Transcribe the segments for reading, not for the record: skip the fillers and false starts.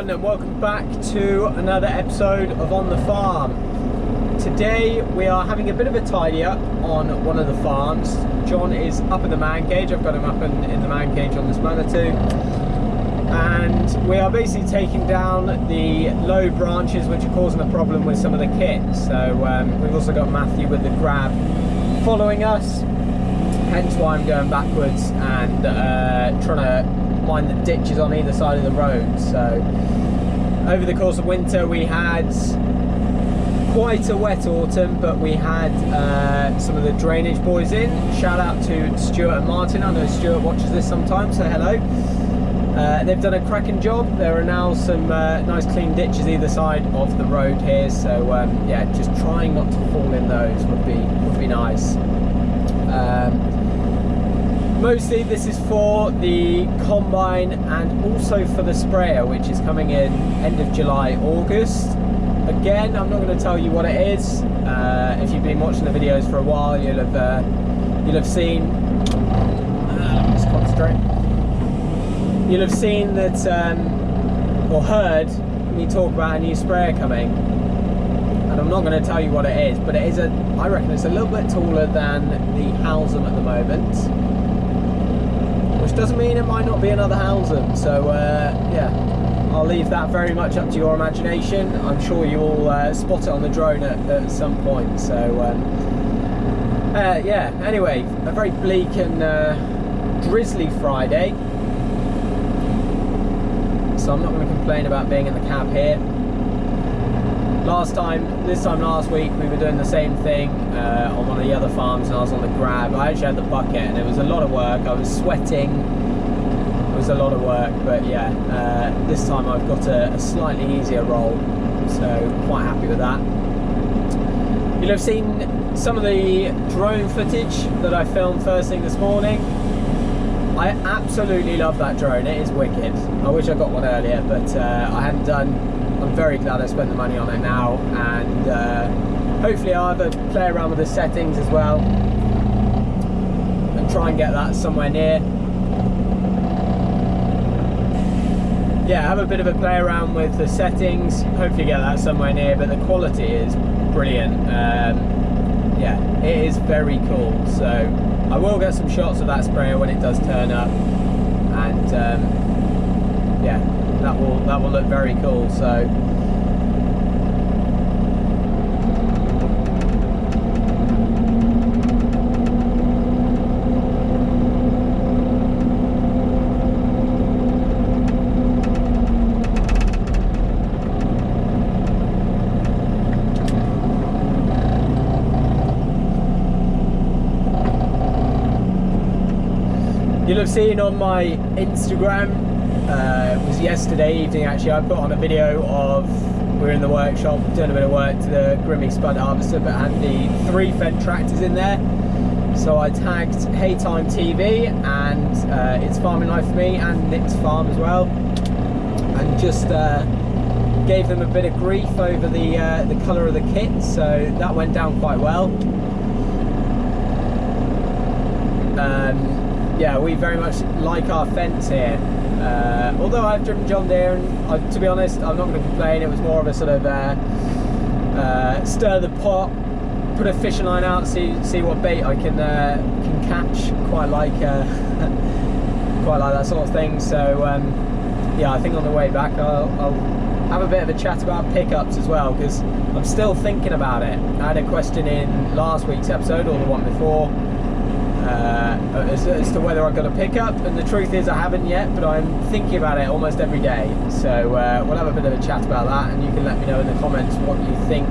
everyone, and welcome back to another episode of On the Farm. Today we are having a bit of a tidy up on one of the farms. John is up in the man cage. I've got him up in the man cage on this Manitou, and we are basically taking down the low branches which are causing a problem with some of the kit. So we've also got Matthew with the grab following us, hence why I'm going backwards and trying to mind the ditches on either side of the road. So over the course of winter we had quite a wet autumn, but we had some of the drainage boys in. Shout out to Stuart and Martin. I know Stuart watches this sometimes, so hello. They've done a cracking job. There are now some nice clean ditches either side of the road here, so yeah, just trying not to fall in those would be nice. Mostly this is for the combine and also for the sprayer, which is coming in end of July, August. Again, I'm not going to tell you what it is. If you've been watching the videos for a while, you'll have seen. Just concentrate. You'll have seen that or heard me talk about a new sprayer coming, and I'm not going to tell you what it is, but it is I reckon it's a little bit taller than the Halsam at the moment. Which doesn't mean it might not be another Halsam, so yeah, I'll leave that very much up to your imagination. I'm sure you'll spot it on the drone at some point. So yeah, anyway, a very bleak and drizzly Friday, so I'm not going to complain about being in the cab here. This time last week we were doing the same thing on one of the other farms, and I was on the grab. I actually had the bucket and it was a lot of work. I was sweating, it was a lot of work, but yeah, this time I've got a slightly easier roll, so quite happy with that. You'll have seen some of the drone footage that I filmed first thing this morning. I absolutely love that drone, it is wicked. I wish I got one earlier, but I hadn't done. I'm very glad I spent the money on it now, and hopefully I'll have a play around with the settings as well and try and get that somewhere near. Yeah, have a bit of a play around with the settings, hopefully get that somewhere near, but the quality is brilliant. Yeah, it is very cool, so I will get some shots of that sprayer when it does turn up, and yeah, that will look very cool. So you'll have seen on my Instagram, it was yesterday evening actually, I put on a video of, we were in the workshop doing a bit of work to the Grimmy Spud Harvester, but had the 3 Fendt tractors in there. So I tagged Haytime TV and It's Farming Life for Me and Nick's Farm as well, and just gave them a bit of grief over the colour of the kit, so that went down quite well. Yeah, we very much like our Fendts here. Although I've driven John Deere, and to be honest, I'm not going to complain. It was more of a sort of stir the pot, put a fishing line out, see what bait I can catch. Quite like that sort of thing. So yeah, I think on the way back I'll have a bit of a chat about pickups as well, because I'm still thinking about it. I had a question in last week's episode, or the one before, as to whether I've got a pickup, and the truth is I haven't yet, but I'm thinking about it almost every day. So we'll have a bit of a chat about that, and you can let me know in the comments what you think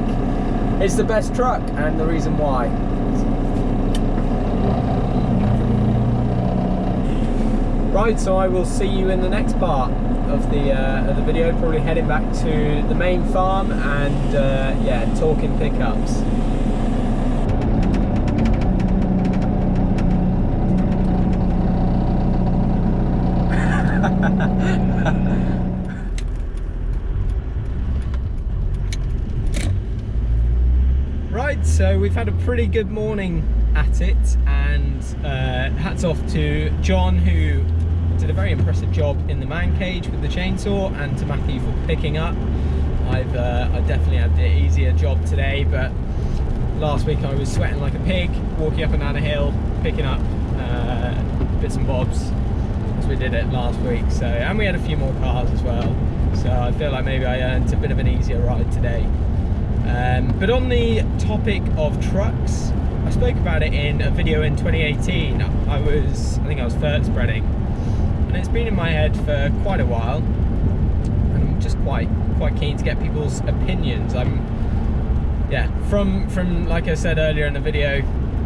is the best truck and the reason why. Right, so I will see you in the next part of the video, probably heading back to the main farm and yeah, talking pickups. Right, so we've had a pretty good morning at it, and hats off to John, who did a very impressive job in the man cage with the chainsaw, and to Matthew for picking up. I definitely had the easier job today, but last week I was sweating like a pig, walking up and down a hill, picking up bits and bobs as we did it last week. So, and we had a few more cars as well, so I feel like maybe I earned a bit of an easier ride today. But on the topic of trucks, I spoke about it in a video in 2018. I think I was vert spreading, and it's been in my head for quite a while, and I'm just quite keen to get people's opinions. From like I said earlier in the video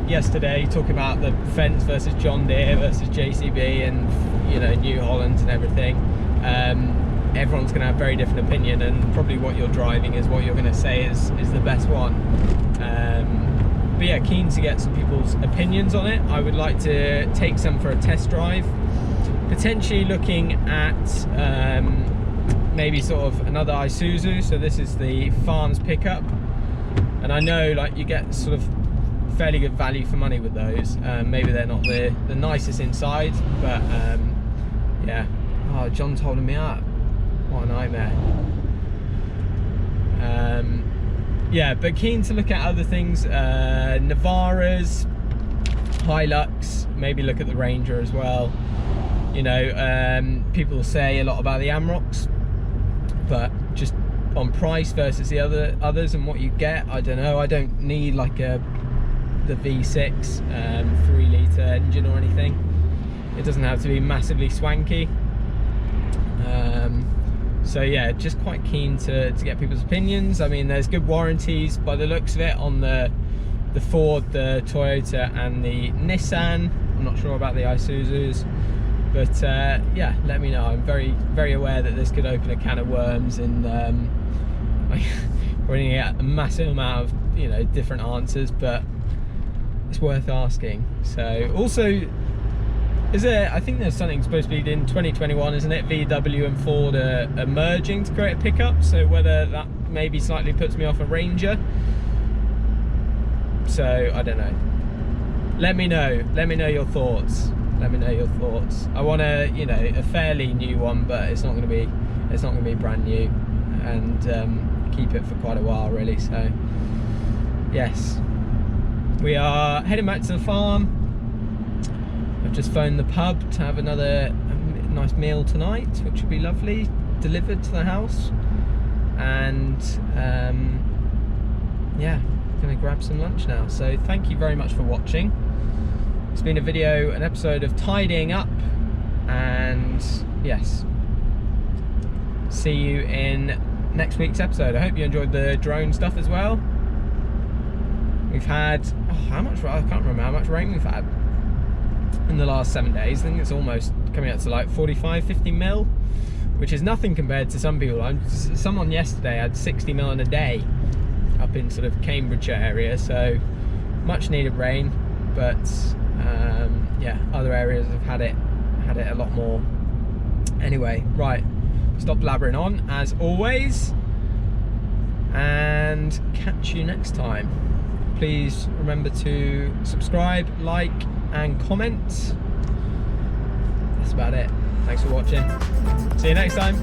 yesterday, talking about the Fence versus John Deere versus JCB and, you know, New Holland and everything. Everyone's going to have very different opinion, and probably what you're driving is what you're going to say is the best one. But yeah, keen to get some people's opinions on it. I would like to take some for a test drive, potentially looking at maybe sort of another Isuzu. So this is the Farms pickup, and I know like you get sort of fairly good value for money with those. Maybe they're not the nicest inside, but yeah. Oh, John's holding me up. What a nightmare. Yeah, but keen to look at other things, Navaras, Hilux, maybe look at the Ranger as well. You know, people say a lot about the Amrocs, but just on price versus the others and what you get, I don't know. I don't need like the V6 3-litre engine or anything. It doesn't have to be massively swanky. So yeah, just quite keen to get people's opinions. I mean, there's good warranties by the looks of it on the Ford, the Toyota and the Nissan. I'm not sure about the Isuzus, but yeah, let me know. I'm very aware that this could open a can of worms, and we're going to get a massive amount of, you know, different answers, but it's worth asking. So also, I think there's something supposed to be in 2021, isn't it? VW and Ford are merging to create a pickup, so whether that maybe slightly puts me off a Ranger. So I don't know. Let me know your thoughts. Let me know your thoughts. I want you know, a fairly new one, but it's not going to be brand new, and keep it for quite a while really. So yes, we are heading back to the farm. I've just phoned the pub to have another nice meal tonight, which would be lovely, delivered to the house, and yeah, gonna grab some lunch now. So thank you very much for watching. It's been an episode of tidying up, and yes, see you in next week's episode. I hope you enjoyed the drone stuff as well. We've had, I can't remember how much rain we've had in the last 7 days. I think it's almost coming up to like 45-50 mil, which is nothing compared to some people. Someone yesterday had 60 mil in a day up in sort of Cambridgeshire area, so much needed rain. But yeah, other areas have had it a lot more. Anyway, right, stop blabbering on as always, and catch you next time. Please remember to subscribe, like and comment. That's about it. Thanks for watching. See you next time.